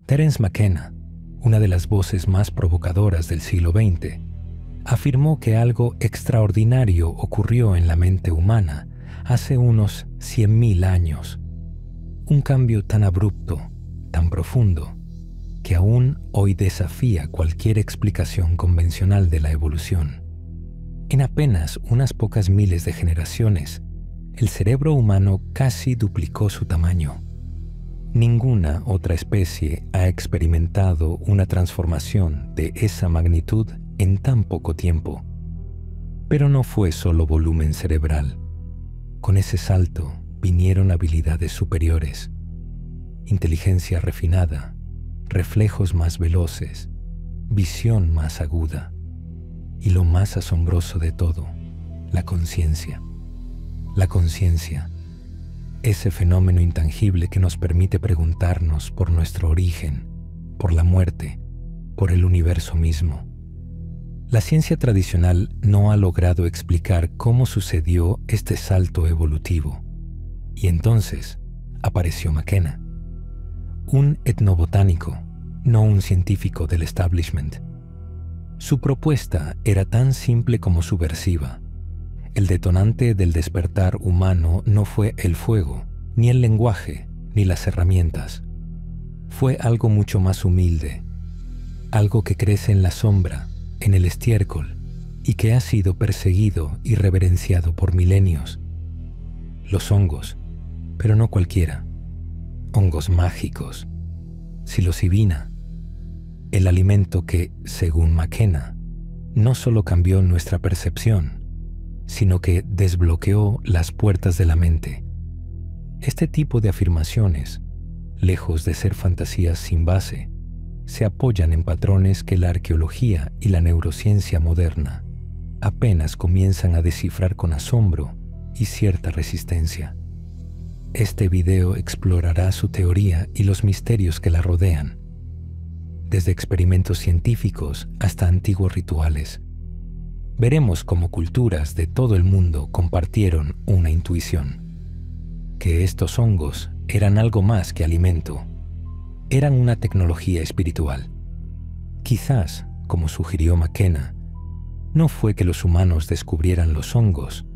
Terence McKenna, una de las voces más provocadoras del siglo XX, afirmó que algo extraordinario ocurrió en la mente humana hace unos 100.000 años. Un cambio tan abrupto, tan profundo, que aún hoy desafía cualquier explicación convencional de la evolución. En apenas unas pocas miles de generaciones, el cerebro humano casi duplicó su tamaño. Ninguna otra especie ha experimentado una transformación de esa magnitud en tan poco tiempo. Pero no fue solo volumen cerebral. Con ese salto vinieron habilidades superiores, inteligencia refinada, reflejos más veloces, visión más aguda y lo más asombroso de todo, la conciencia. La conciencia, ese fenómeno intangible que nos permite preguntarnos por nuestro origen, por la muerte, por el universo mismo. La ciencia tradicional no ha logrado explicar cómo sucedió este salto evolutivo. Y entonces apareció McKenna, un etnobotánico, no un científico del establishment. Su propuesta era tan simple como subversiva. El detonante del despertar humano no fue el fuego, ni el lenguaje, ni las herramientas. Fue algo mucho más humilde, algo que crece en la sombra, en el estiércol, y que ha sido perseguido y reverenciado por milenios. Los hongos, pero no cualquiera. Hongos mágicos, psilocibina, el alimento que, según McKenna, no solo cambió nuestra percepción, sino que desbloqueó las puertas de la mente. Este tipo de afirmaciones, lejos de ser fantasías sin base, se apoyan en patrones que la arqueología y la neurociencia moderna apenas comienzan a descifrar con asombro y cierta resistencia. Este video explorará su teoría y los misterios que la rodean, desde experimentos científicos hasta antiguos rituales. Veremos cómo culturas de todo el mundo compartieron una intuición, que estos hongos eran algo más que alimento, eran una tecnología espiritual. Quizás, como sugirió McKenna, no fue que los humanos descubrieran los hongos,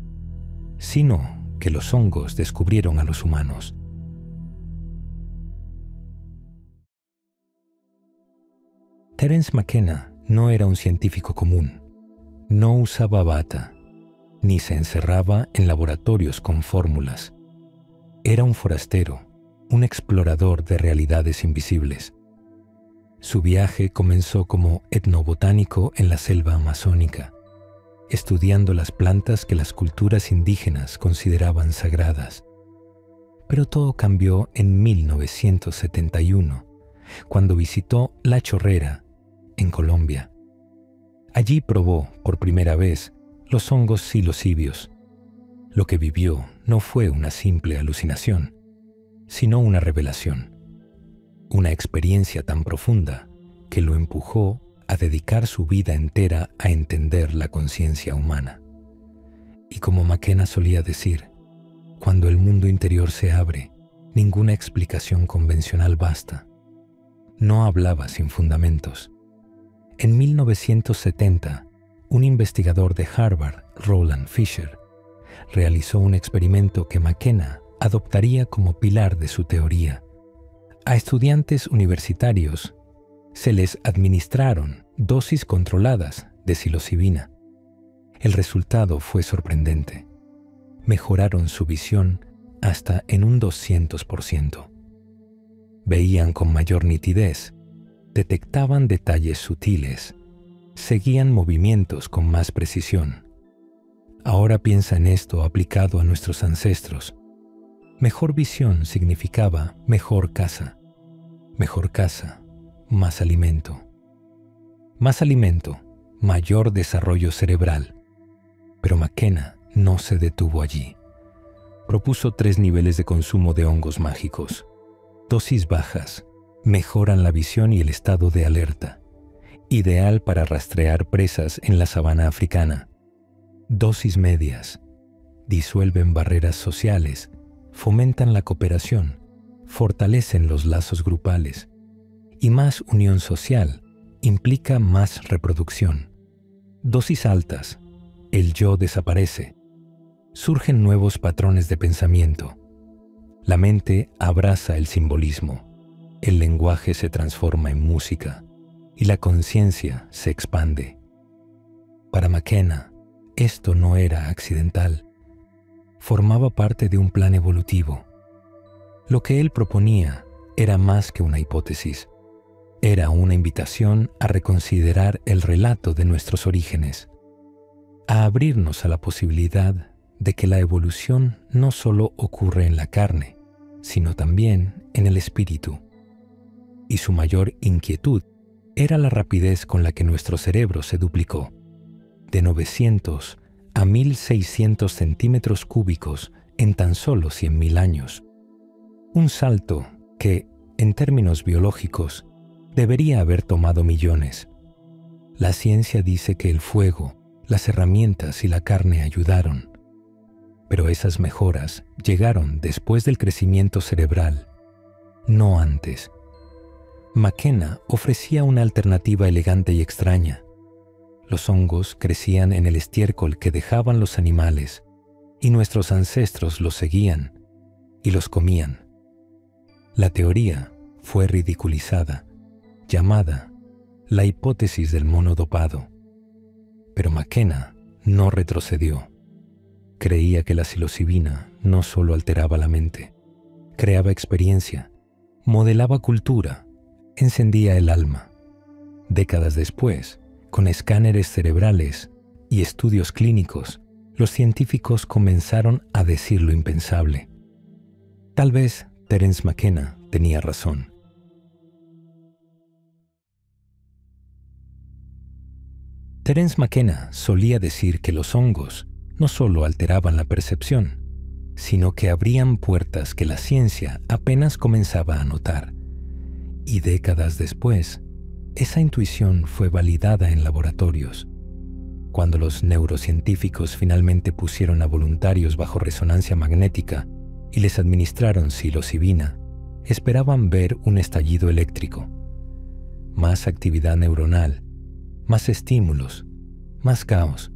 sino que los hongos descubrieron a los humanos. Terence McKenna no era un científico común. No usaba bata, ni se encerraba en laboratorios con fórmulas. Era un forastero, un explorador de realidades invisibles. Su viaje comenzó como etnobotánico en la selva amazónica, estudiando las plantas que las culturas indígenas consideraban sagradas. Pero todo cambió en 1971, cuando visitó La Chorrera, en Colombia. Allí probó, por primera vez, los hongos psilocibios. Lo que vivió no fue una simple alucinación, sino una revelación. Una experiencia tan profunda que lo empujó a dedicar su vida entera a entender la conciencia humana. Y como McKenna solía decir, cuando el mundo interior se abre, ninguna explicación convencional basta. No hablaba sin fundamentos. En 1970, un investigador de Harvard, Roland Fisher, realizó un experimento que McKenna adoptaría como pilar de su teoría. A estudiantes universitarios se les administraron dosis controladas de psilocibina. El resultado fue sorprendente. Mejoraron su visión hasta en un 200%. Veían con mayor nitidez, detectaban detalles sutiles, seguían movimientos con más precisión. Ahora piensa en esto aplicado a nuestros ancestros. Mejor visión significaba mejor caza. Mejor caza, más alimento. Más alimento, mayor desarrollo cerebral. Pero McKenna no se detuvo allí. Propuso 3 niveles de consumo de hongos mágicos. Dosis bajas mejoran la visión y el estado de alerta, ideal para rastrear presas en la sabana africana. Dosis medias disuelven barreras sociales, fomentan la cooperación, fortalecen los lazos grupales y más unión social implica más reproducción. Dosis altas, el yo desaparece. Surgen nuevos patrones de pensamiento. La mente abraza el simbolismo. El lenguaje se transforma en música y la conciencia se expande. Para McKenna, esto no era accidental. Formaba parte de un plan evolutivo. Lo que él proponía era más que una hipótesis. Era una invitación a reconsiderar el relato de nuestros orígenes, a abrirnos a la posibilidad de que la evolución no solo ocurre en la carne, sino también en el espíritu. Y su mayor inquietud era la rapidez con la que nuestro cerebro se duplicó, de 900 a 1600 centímetros cúbicos en tan solo 100.000 años. Un salto que, en términos biológicos, debería haber tomado millones. La ciencia dice que el fuego, las herramientas y la carne ayudaron, pero esas mejoras llegaron después del crecimiento cerebral, no antes. McKenna ofrecía una alternativa elegante y extraña. Los hongos crecían en el estiércol que dejaban los animales, y nuestros ancestros los seguían y los comían. La teoría fue ridiculizada, llamada la hipótesis del mono dopado. Pero McKenna no retrocedió. Creía que la psilocibina no solo alteraba la mente, creaba experiencia, modelaba cultura, encendía el alma. Décadas después, con escáneres cerebrales y estudios clínicos, los científicos comenzaron a decir lo impensable. Tal vez Terence McKenna tenía razón. Terence McKenna solía decir que los hongos no solo alteraban la percepción, sino que abrían puertas que la ciencia apenas comenzaba a notar. Y décadas después, esa intuición fue validada en laboratorios. Cuando los neurocientíficos finalmente pusieron a voluntarios bajo resonancia magnética y les administraron psilocibina, esperaban ver un estallido eléctrico. Más actividad neuronal, más estímulos, más caos.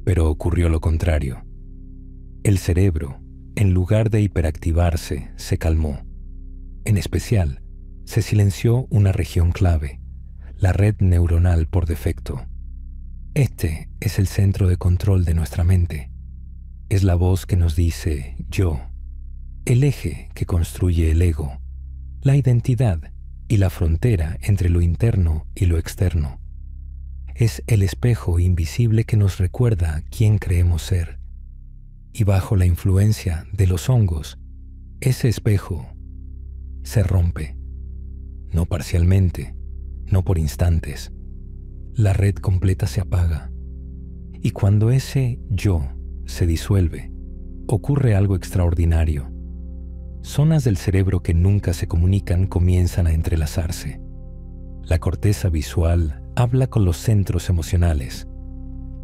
Pero ocurrió lo contrario. El cerebro, en lugar de hiperactivarse, se calmó. En especial, se silenció una región clave, la red neuronal por defecto. Este es el centro de control de nuestra mente. Es la voz que nos dice yo, el eje que construye el ego, la identidad y la frontera entre lo interno y lo externo. Es el espejo invisible que nos recuerda quién creemos ser. Y bajo la influencia de los hongos, ese espejo se rompe. No parcialmente, no por instantes. La red completa se apaga. Y cuando ese yo se disuelve, ocurre algo extraordinario. Zonas del cerebro que nunca se comunican comienzan a entrelazarse. La corteza visual habla con los centros emocionales.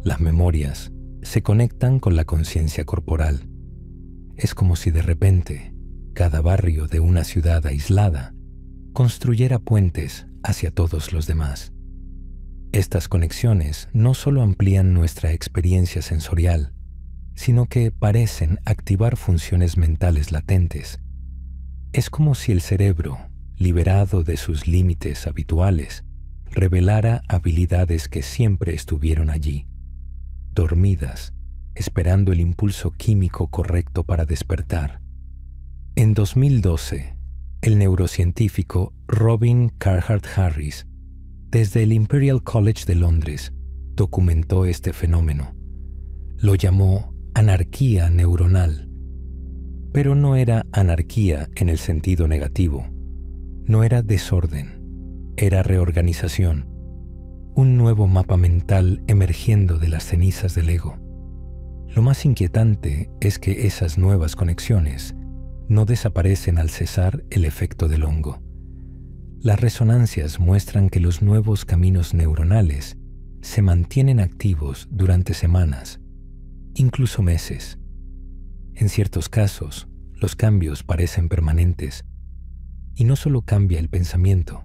Las memorias se conectan con la conciencia corporal. Es como si de repente cada barrio de una ciudad aislada construyera puentes hacia todos los demás. Estas conexiones no solo amplían nuestra experiencia sensorial, sino que parecen activar funciones mentales latentes. Es como si el cerebro, liberado de sus límites habituales, revelara habilidades que siempre estuvieron allí, dormidas, esperando el impulso químico correcto para despertar. En 2012, el neurocientífico Robin Carhart Harris, desde el Imperial College de Londres, documentó este fenómeno. Lo llamó anarquía neuronal. Pero no era anarquía en el sentido negativo. No era desorden. Era reorganización, un nuevo mapa mental emergiendo de las cenizas del ego. Lo más inquietante es que esas nuevas conexiones no desaparecen al cesar el efecto del hongo. Las resonancias muestran que los nuevos caminos neuronales se mantienen activos durante semanas, incluso meses. En ciertos casos, los cambios parecen permanentes, y no solo cambia el pensamiento,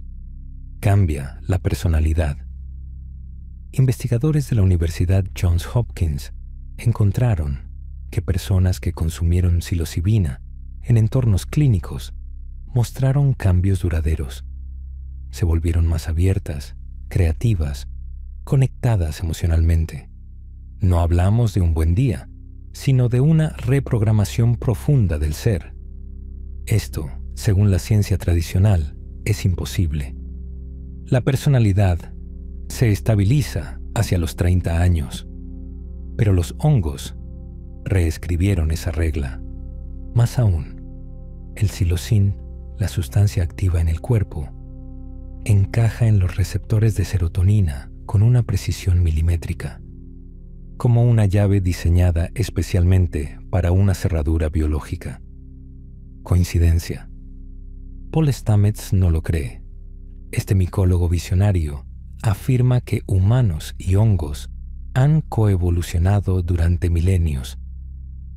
cambia la personalidad. Investigadores de la Universidad Johns Hopkins encontraron que personas que consumieron psilocibina en entornos clínicos mostraron cambios duraderos. Se volvieron más abiertas, creativas, conectadas emocionalmente. No hablamos de un buen día, sino de una reprogramación profunda del ser. Esto, según la ciencia tradicional, es imposible. La personalidad se estabiliza hacia los 30 años, pero los hongos reescribieron esa regla. Más aún, el psilocin, la sustancia activa en el cuerpo, encaja en los receptores de serotonina con una precisión milimétrica, como una llave diseñada especialmente para una cerradura biológica. ¿Coincidencia? Paul Stamets no lo cree. Este micólogo visionario afirma que humanos y hongos han coevolucionado durante milenios.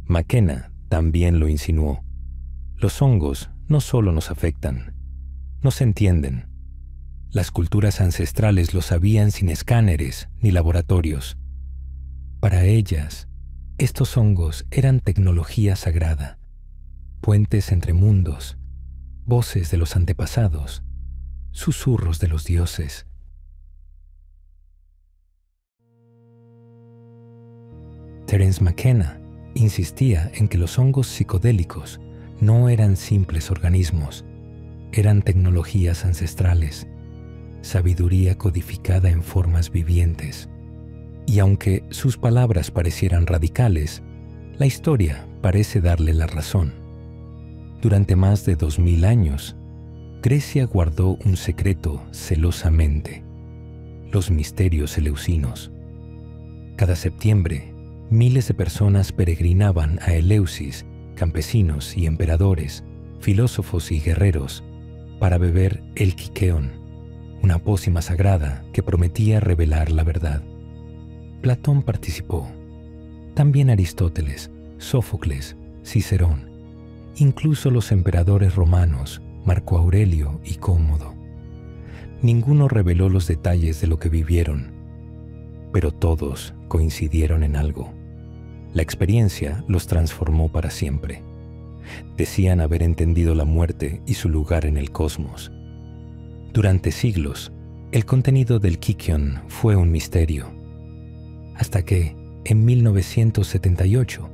McKenna también lo insinuó. Los hongos no solo nos afectan, nos entienden. Las culturas ancestrales lo sabían sin escáneres ni laboratorios. Para ellas, estos hongos eran tecnología sagrada, puentes entre mundos, voces de los antepasados, susurros de los dioses. Terence McKenna insistía en que los hongos psicodélicos no eran simples organismos, eran tecnologías ancestrales, sabiduría codificada en formas vivientes. Y aunque sus palabras parecieran radicales, la historia parece darle la razón. Durante más de 2000 años, Grecia guardó un secreto celosamente: los misterios eleusinos. Cada septiembre, miles de personas peregrinaban a Eleusis, campesinos y emperadores, filósofos y guerreros, para beber el quiqueón, una pócima sagrada que prometía revelar la verdad. Platón participó, también Aristóteles, Sófocles, Cicerón, incluso los emperadores romanos, Marco Aurelio y Cómodo. Ninguno reveló los detalles de lo que vivieron, pero todos coincidieron en algo. La experiencia los transformó para siempre. Decían haber entendido la muerte y su lugar en el cosmos. Durante siglos, el contenido del quiqueón fue un misterio. Hasta que, en 1978,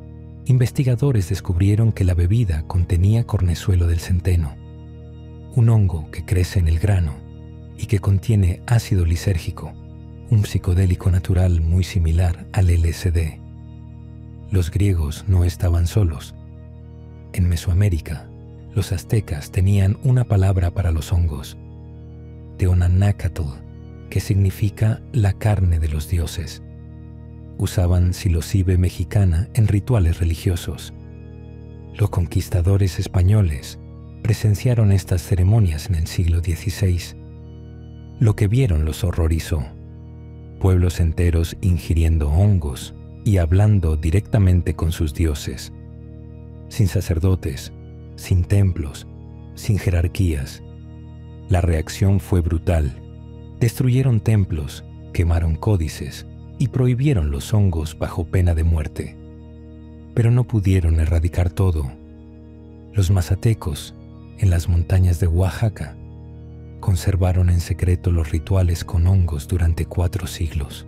investigadores descubrieron que la bebida contenía cornezuelo del centeno, un hongo que crece en el grano y que contiene ácido lisérgico, un psicodélico natural muy similar al LSD. Los griegos no estaban solos. En Mesoamérica, los aztecas tenían una palabra para los hongos: Teonanácatl, que significa la carne de los dioses. Usaban psilocibe mexicana en rituales religiosos. Los conquistadores españoles presenciaron estas ceremonias en el siglo XVI. Lo que vieron los horrorizó. Pueblos enteros ingiriendo hongos y hablando directamente con sus dioses. Sin sacerdotes, sin templos, sin jerarquías. La reacción fue brutal. Destruyeron templos, quemaron códices y prohibieron los hongos bajo pena de muerte. Pero no pudieron erradicar todo. Los mazatecos, en las montañas de Oaxaca, conservaron en secreto los rituales con hongos durante 4 siglos.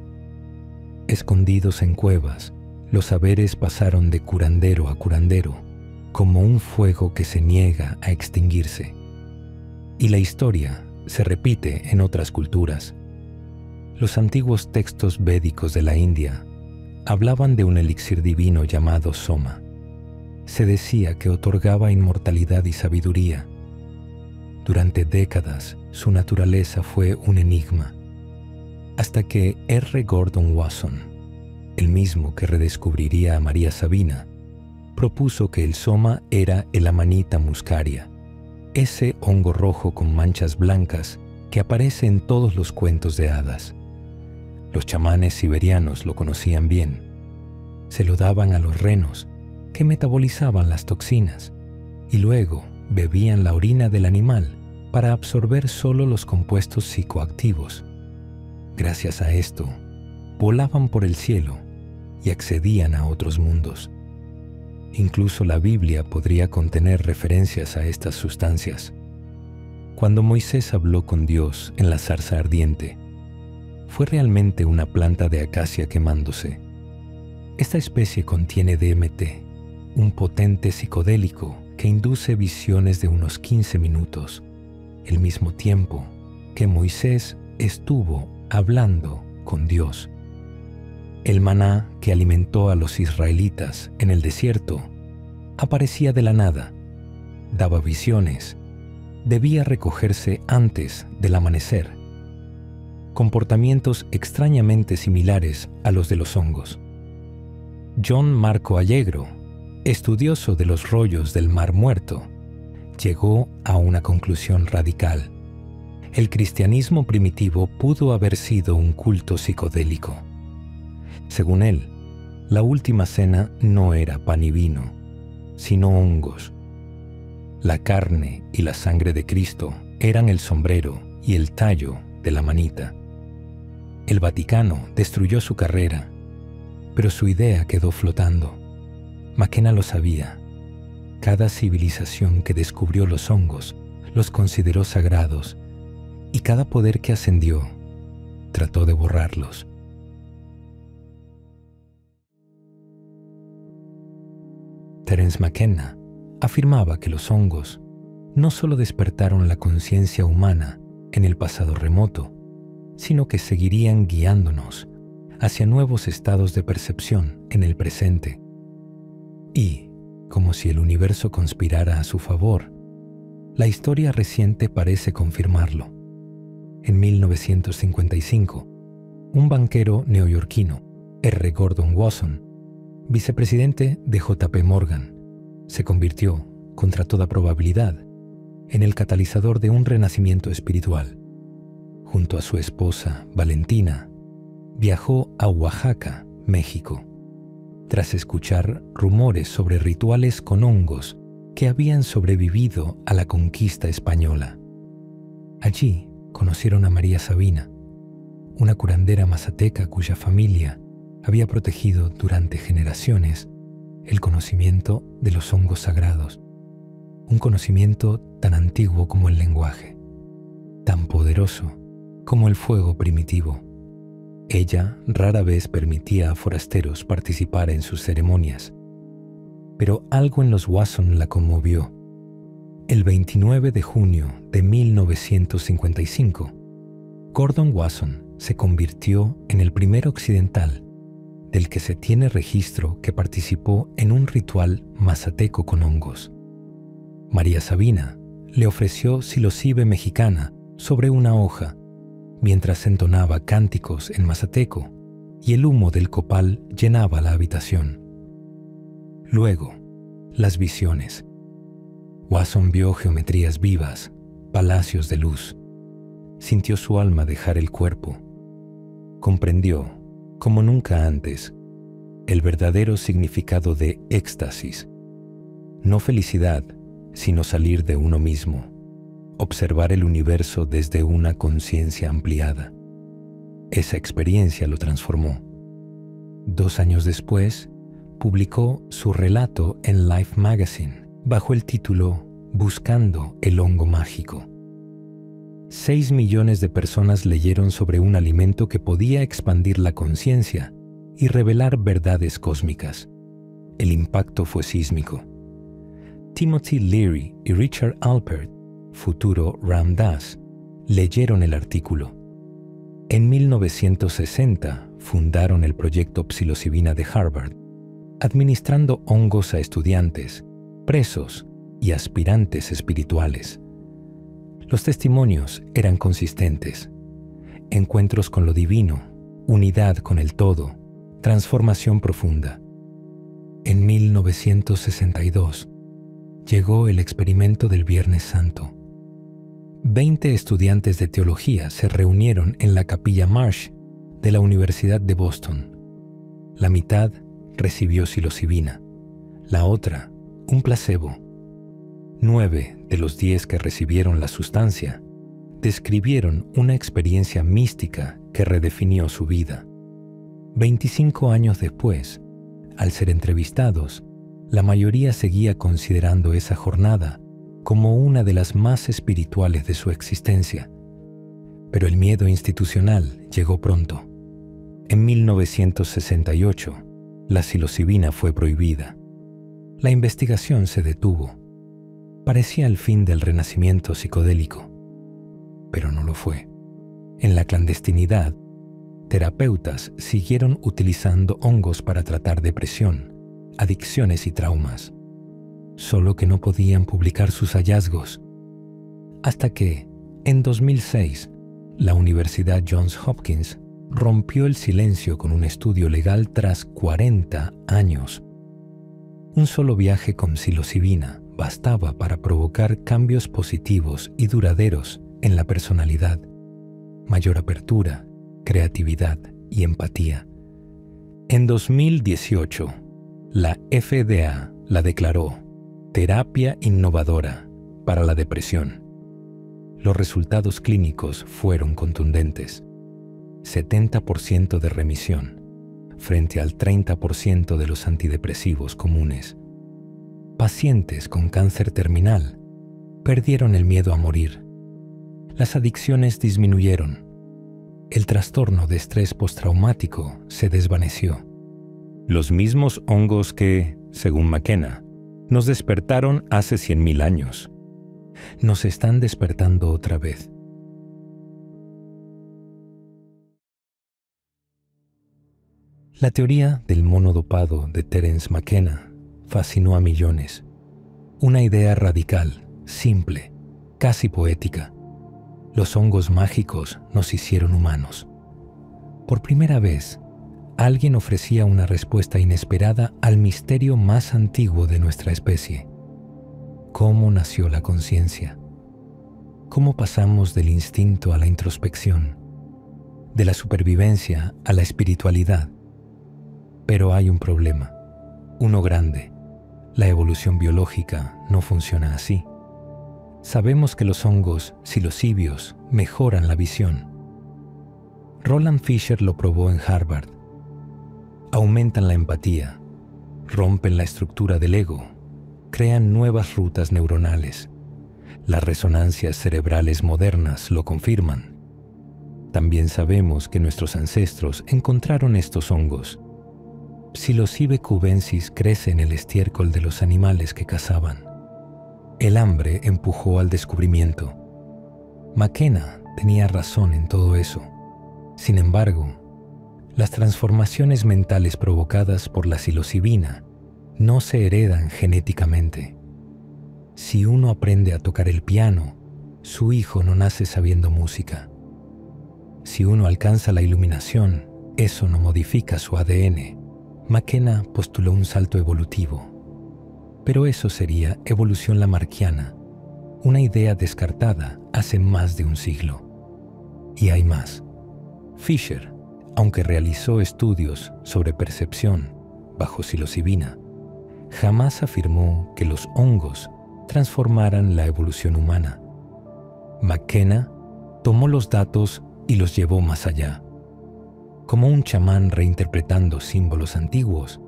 Escondidos en cuevas, los saberes pasaron de curandero a curandero, como un fuego que se niega a extinguirse. Y la historia se repite en otras culturas. Los antiguos textos védicos de la India hablaban de un elixir divino llamado soma. Se decía que otorgaba inmortalidad y sabiduría. Durante décadas, su naturaleza fue un enigma, hasta que R. Gordon Wasson, el mismo que redescubriría a María Sabina, propuso que el soma era el Amanita muscaria, ese hongo rojo con manchas blancas que aparece en todos los cuentos de hadas. Los chamanes siberianos lo conocían bien. Se lo daban a los renos, que metabolizaban las toxinas, y luego bebían la orina del animal para absorber solo los compuestos psicoactivos. Gracias a esto, volaban por el cielo y accedían a otros mundos. Incluso la Biblia podría contener referencias a estas sustancias. Cuando Moisés habló con Dios en la zarza ardiente, fue realmente una planta de acacia quemándose. Esta especie contiene DMT, un potente psicodélico que induce visiones de unos 15 minutos, el mismo tiempo que Moisés estuvo hablando con Dios. El maná que alimentó a los israelitas en el desierto aparecía de la nada, daba visiones, debía recogerse antes del amanecer. Comportamientos extrañamente similares a los de los hongos. John Marco Allegro, estudioso de los rollos del Mar Muerto, llegó a una conclusión radical. El cristianismo primitivo pudo haber sido un culto psicodélico. Según él, la última cena no era pan y vino, sino hongos. La carne y la sangre de Cristo eran el sombrero y el tallo de la manita. El Vaticano destruyó su carrera, pero su idea quedó flotando. McKenna lo sabía. Cada civilización que descubrió los hongos los consideró sagrados, y cada poder que ascendió trató de borrarlos. Terence McKenna afirmaba que los hongos no solo despertaron la conciencia humana en el pasado remoto, sino que seguirían guiándonos hacia nuevos estados de percepción en el presente. Y, como si el universo conspirara a su favor, la historia reciente parece confirmarlo. En 1955, un banquero neoyorquino, R. Gordon Wasson, vicepresidente de JP Morgan, se convirtió, contra toda probabilidad, en el catalizador de un renacimiento espiritual. Junto a su esposa, Valentina, viajó a Oaxaca, México, tras escuchar rumores sobre rituales con hongos que habían sobrevivido a la conquista española. Allí conocieron a María Sabina, una curandera mazateca cuya familia había protegido durante generaciones el conocimiento de los hongos sagrados, un conocimiento tan antiguo como el lenguaje, tan poderoso como el fuego primitivo. Ella rara vez permitía a forasteros participar en sus ceremonias, pero algo en los Wasson la conmovió. El 29 de junio de 1955, Gordon Wasson se convirtió en el primer occidental del que se tiene registro que participó en un ritual mazateco con hongos. María Sabina le ofreció psilocibe mexicana sobre una hoja mientras entonaba cánticos en mazateco y el humo del copal llenaba la habitación. Luego, las visiones. Wasson vio geometrías vivas, palacios de luz. Sintió su alma dejar el cuerpo. Comprendió, como nunca antes, el verdadero significado de éxtasis. No felicidad, sino salir de uno mismo, observar el universo desde una conciencia ampliada. Esa experiencia lo transformó. 2 años después, publicó su relato en Life Magazine bajo el título Buscando el hongo mágico. 6 millones de personas leyeron sobre un alimento que podía expandir la conciencia y revelar verdades cósmicas. El impacto fue sísmico. Timothy Leary y Richard Alpert, futuro Ram Dass, leyeron el artículo. En 1960 fundaron el proyecto psilocibina de Harvard, administrando hongos a estudiantes, presos y aspirantes espirituales. Los testimonios eran consistentes. Encuentros con lo divino, unidad con el todo, transformación profunda. En 1962 llegó el experimento del Viernes Santo. 20 estudiantes de teología se reunieron en la Capilla Marsh de la Universidad de Boston. La mitad recibió psilocibina, la otra un placebo. 9 de los 10 que recibieron la sustancia describieron una experiencia mística que redefinió su vida. 25 años después, al ser entrevistados, la mayoría seguía considerando esa jornada como una de las más espirituales de su existencia. Pero el miedo institucional llegó pronto. En 1968, la psilocibina fue prohibida. La investigación se detuvo. Parecía el fin del renacimiento psicodélico, pero no lo fue. En la clandestinidad, terapeutas siguieron utilizando hongos para tratar depresión, adicciones y traumas, solo que no podían publicar sus hallazgos. Hasta que, en 2006, la Universidad Johns Hopkins rompió el silencio con un estudio legal tras 40 años. Un solo viaje con psilocibina bastaba para provocar cambios positivos y duraderos en la personalidad, mayor apertura, creatividad y empatía. En 2018, la FDA la declaró terapia innovadora para la depresión. Los resultados clínicos fueron contundentes. 70% de remisión frente al 30% de los antidepresivos comunes. Pacientes con cáncer terminal perdieron el miedo a morir. Las adicciones disminuyeron. El trastorno de estrés postraumático se desvaneció. Los mismos hongos que, según McKenna, nos despertaron hace 100.000 años, nos están despertando otra vez. La teoría del mono dopado de Terence McKenna fascinó a millones. Una idea radical, simple, casi poética. Los hongos mágicos nos hicieron humanos. Por primera vez, alguien ofrecía una respuesta inesperada al misterio más antiguo de nuestra especie. ¿Cómo nació la conciencia? ¿Cómo pasamos del instinto a la introspección? De la supervivencia a la espiritualidad. Pero hay un problema, uno grande. La evolución biológica no funciona así. Sabemos que los hongos psilocibios mejoran la visión. Roland Fisher lo probó en Harvard. Aumentan la empatía, rompen la estructura del ego, crean nuevas rutas neuronales. Las resonancias cerebrales modernas lo confirman. También sabemos que nuestros ancestros encontraron estos hongos. Psilocybe cubensis crece en el estiércol de los animales que cazaban. El hambre empujó al descubrimiento. McKenna tenía razón en todo eso. Sin embargo, las transformaciones mentales provocadas por la psilocibina no se heredan genéticamente. Si uno aprende a tocar el piano, su hijo no nace sabiendo música. Si uno alcanza la iluminación, eso no modifica su ADN. McKenna postuló un salto evolutivo, pero eso sería evolución lamarckiana, una idea descartada hace más de un siglo. Y hay más. Fisher, aunque realizó estudios sobre percepción bajo psilocibina, jamás afirmó que los hongos transformaran la evolución humana. McKenna tomó los datos y los llevó más allá. Como un chamán reinterpretando símbolos antiguos,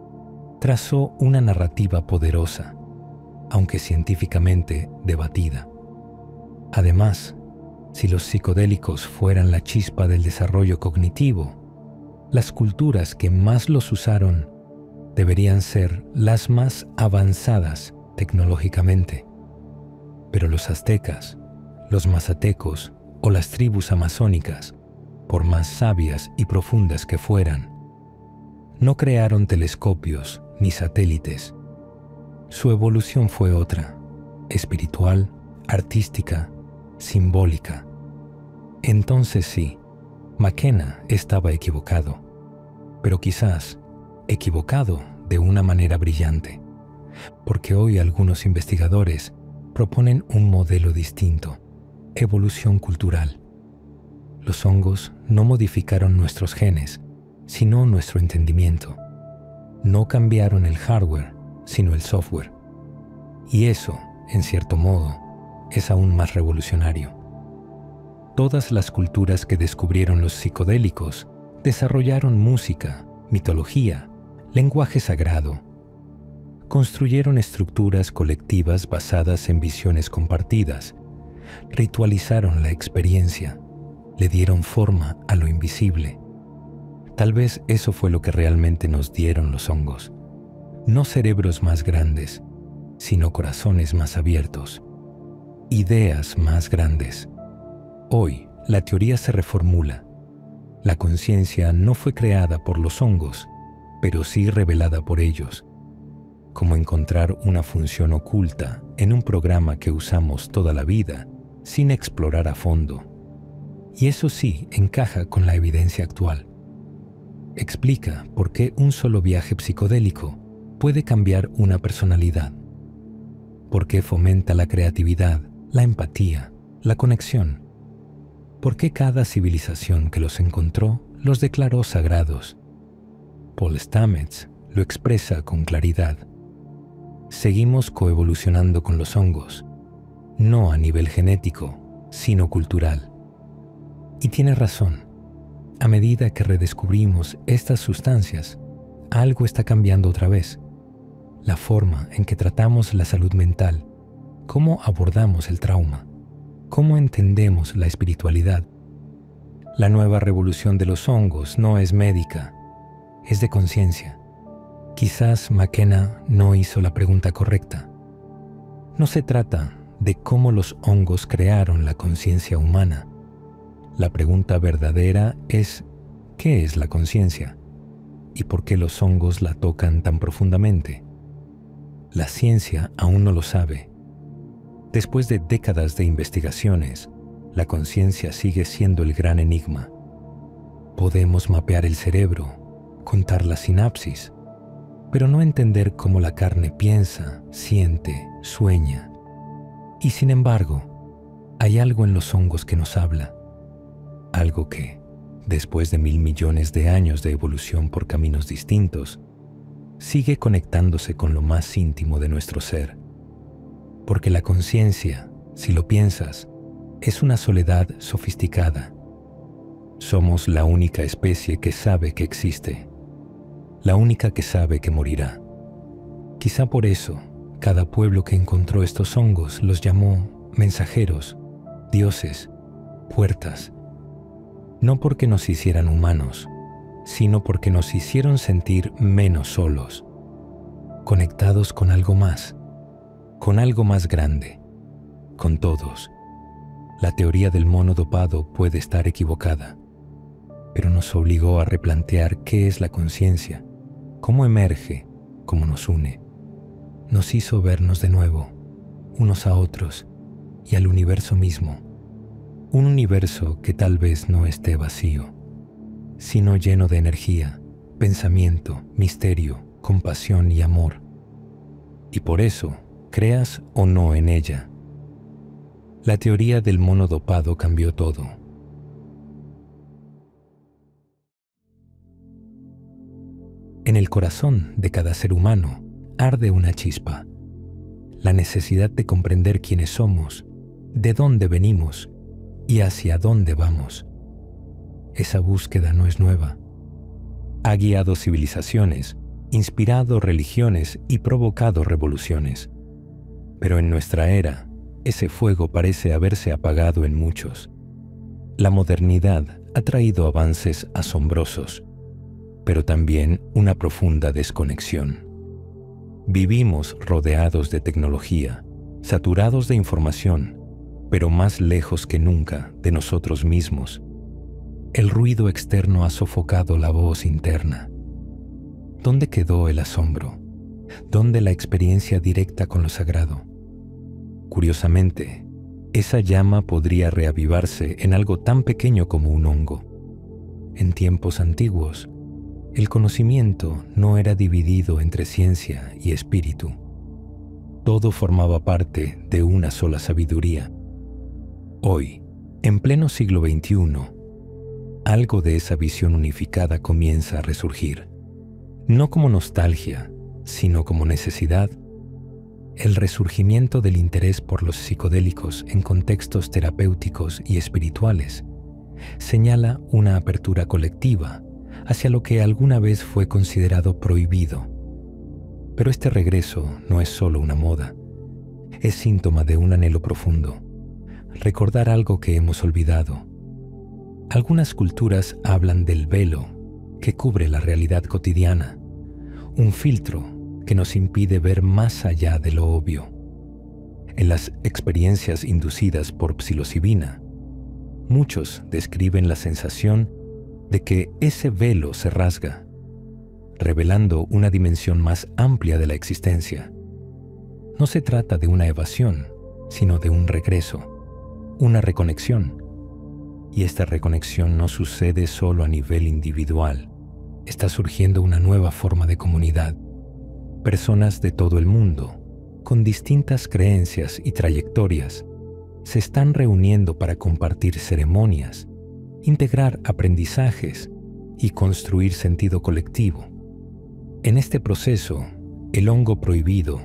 trazó una narrativa poderosa, aunque científicamente debatida. Además, si los psicodélicos fueran la chispa del desarrollo cognitivo, las culturas que más los usaron deberían ser las más avanzadas tecnológicamente. Pero los aztecas, los mazatecos o las tribus amazónicas, por más sabias y profundas que fueran, no crearon telescopios ni satélites. Su evolución fue otra, espiritual, artística, simbólica. Entonces sí, McKenna estaba equivocado, pero quizás equivocado de una manera brillante, porque hoy algunos investigadores proponen un modelo distinto, evolución cultural. Los hongos no modificaron nuestros genes, sino nuestro entendimiento. No cambiaron el hardware, sino el software. Y eso en cierto modo, es aún más revolucionario. Todas las culturas que descubrieron los psicodélicos desarrollaron música, mitología, lenguaje sagrado. Construyeron estructuras colectivas basadas en visiones compartidas, ritualizaron la experiencia, le dieron forma a lo invisible. Tal vez eso fue lo que realmente nos dieron los hongos. No cerebros más grandes, sino corazones más abiertos, ideas más grandes. Hoy, la teoría se reformula. La conciencia no fue creada por los hongos, pero sí revelada por ellos, como encontrar una función oculta en un programa que usamos toda la vida sin explorar a fondo. Y eso sí encaja con la evidencia actual. Explica por qué un solo viaje psicodélico puede cambiar una personalidad. Por qué fomenta la creatividad, la empatía, la conexión. Por qué cada civilización que los encontró los declaró sagrados. Paul Stamets lo expresa con claridad. Seguimos coevolucionando con los hongos, no a nivel genético, sino cultural. Y tiene razón. A medida que redescubrimos estas sustancias, algo está cambiando otra vez. La forma en que tratamos la salud mental, cómo abordamos el trauma, cómo entendemos la espiritualidad. La nueva revolución de los hongos no es médica, es de conciencia. Quizás McKenna no hizo la pregunta correcta. No se trata de cómo los hongos crearon la conciencia humana. La pregunta verdadera es, ¿qué es la conciencia? ¿Y por qué los hongos la tocan tan profundamente? La ciencia aún no lo sabe. Después de décadas de investigaciones, la conciencia sigue siendo el gran enigma. Podemos mapear el cerebro, contar la sinapsis, pero no entender cómo la carne piensa, siente, sueña. Y sin embargo, hay algo en los hongos que nos habla. Algo que, después de 1.000 millones de años de evolución por caminos distintos, sigue conectándose con lo más íntimo de nuestro ser. Porque la conciencia, si lo piensas, es una soledad sofisticada. Somos la única especie que sabe que existe, la única que sabe que morirá. Quizá por eso, cada pueblo que encontró estos hongos los llamó mensajeros, dioses, puertas. No porque nos hicieran humanos, sino porque nos hicieron sentir menos solos, conectados con algo más grande, con todos. La teoría del mono dopado puede estar equivocada, pero nos obligó a replantear qué es la conciencia, cómo emerge, cómo nos une. Nos hizo vernos de nuevo, unos a otros y al universo mismo. Un universo que tal vez no esté vacío, sino lleno de energía, pensamiento, misterio, compasión y amor. Y por eso, creas o no en ella, la teoría del mono dopado cambió todo. En el corazón de cada ser humano arde una chispa, la necesidad de comprender quiénes somos, de dónde venimos y hacia dónde vamos. Esa búsqueda no es nueva. Ha guiado civilizaciones, inspirado religiones y provocado revoluciones. Pero en nuestra era, ese fuego parece haberse apagado en muchos. La modernidad ha traído avances asombrosos, pero también una profunda desconexión. Vivimos rodeados de tecnología, saturados de información, pero más lejos que nunca de nosotros mismos. El ruido externo ha sofocado la voz interna. ¿Dónde quedó el asombro? ¿Dónde la experiencia directa con lo sagrado? Curiosamente, esa llama podría reavivarse en algo tan pequeño como un hongo. En tiempos antiguos, el conocimiento no era dividido entre ciencia y espíritu. Todo formaba parte de una sola sabiduría. Hoy, en pleno siglo XXI, algo de esa visión unificada comienza a resurgir, no como nostalgia, sino como necesidad. El resurgimiento del interés por los psicodélicos en contextos terapéuticos y espirituales señala una apertura colectiva hacia lo que alguna vez fue considerado prohibido. Pero este regreso no es solo una moda, es síntoma de un anhelo profundo, recordar algo que hemos olvidado. Algunas culturas hablan del velo que cubre la realidad cotidiana, un filtro que nos impide ver más allá de lo obvio. En las experiencias inducidas por psilocibina, muchos describen la sensación de que ese velo se rasga, revelando una dimensión más amplia de la existencia. No se trata de una evasión, sino de un regreso, una reconexión. Y esta reconexión no sucede solo a nivel individual. Está surgiendo una nueva forma de comunidad. Personas de todo el mundo, con distintas creencias y trayectorias, se están reuniendo para compartir ceremonias, integrar aprendizajes y construir sentido colectivo. En este proceso, el hongo prohibido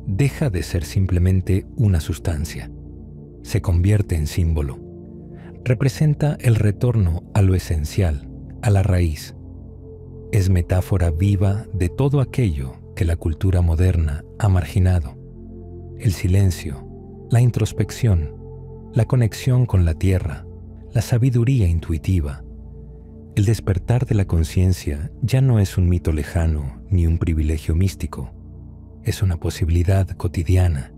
deja de ser simplemente una sustancia. Se convierte en símbolo. Representa el retorno a lo esencial, a la raíz. Es metáfora viva de todo aquello que la cultura moderna ha marginado. El silencio, la introspección, la conexión con la tierra, la sabiduría intuitiva. El despertar de la conciencia ya no es un mito lejano ni un privilegio místico. Es una posibilidad cotidiana,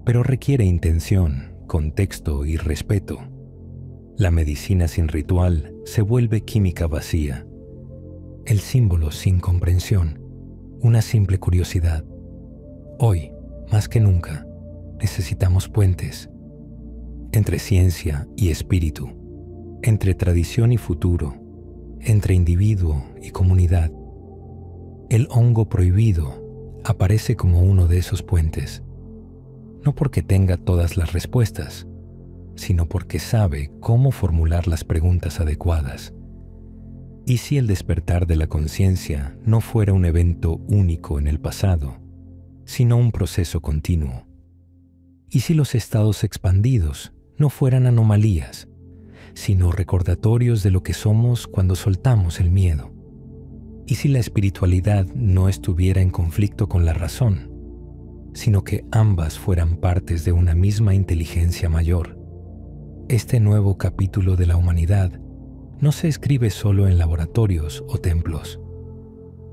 pero requiere intención, contexto y respeto. La medicina sin ritual se vuelve química vacía. El símbolo sin comprensión, una simple curiosidad. Hoy, más que nunca, necesitamos puentes entre ciencia y espíritu, entre tradición y futuro, entre individuo y comunidad. El hongo prohibido aparece como uno de esos puentes, no porque tenga todas las respuestas, sino porque sabe cómo formular las preguntas adecuadas. ¿Y si el despertar de la conciencia no fuera un evento único en el pasado, sino un proceso continuo? ¿Y si los estados expandidos no fueran anomalías, sino recordatorios de lo que somos cuando soltamos el miedo? ¿Y si la espiritualidad no estuviera en conflicto con la razón, sino que ambas fueran partes de una misma inteligencia mayor? Este nuevo capítulo de la humanidad no se escribe solo en laboratorios o templos.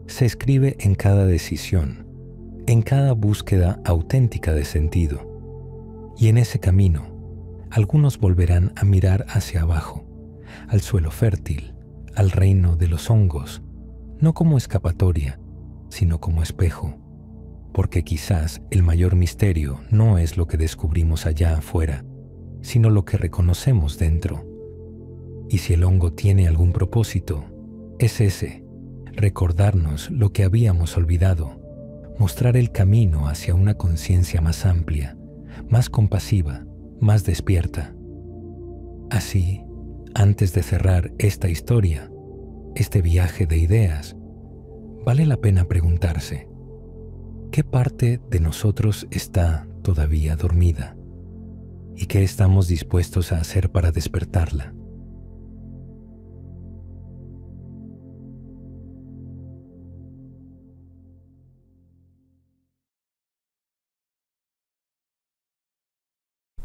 Se escribe en cada decisión, en cada búsqueda auténtica de sentido. Y en ese camino, algunos volverán a mirar hacia abajo, al suelo fértil, al reino de los hongos, no como escapatoria, sino como espejo, porque quizás el mayor misterio no es lo que descubrimos allá afuera, sino lo que reconocemos dentro. Y si el hongo tiene algún propósito, es ese, recordarnos lo que habíamos olvidado, mostrar el camino hacia una conciencia más amplia, más compasiva, más despierta. Así, antes de cerrar esta historia, este viaje de ideas, vale la pena preguntarse, ¿qué parte de nosotros está todavía dormida? ¿Y qué estamos dispuestos a hacer para despertarla?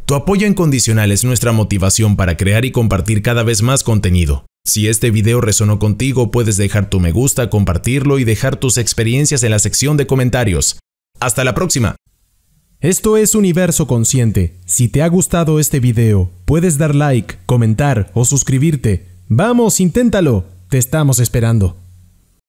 Tu apoyo incondicional es nuestra motivación para crear y compartir cada vez más contenido. Si este video resonó contigo, puedes dejar tu me gusta, compartirlo y dejar tus experiencias en la sección de comentarios. ¡Hasta la próxima! Esto es Universo Consciente. Si te ha gustado este video, puedes dar like, comentar o suscribirte. ¡Vamos, inténtalo! Te estamos esperando.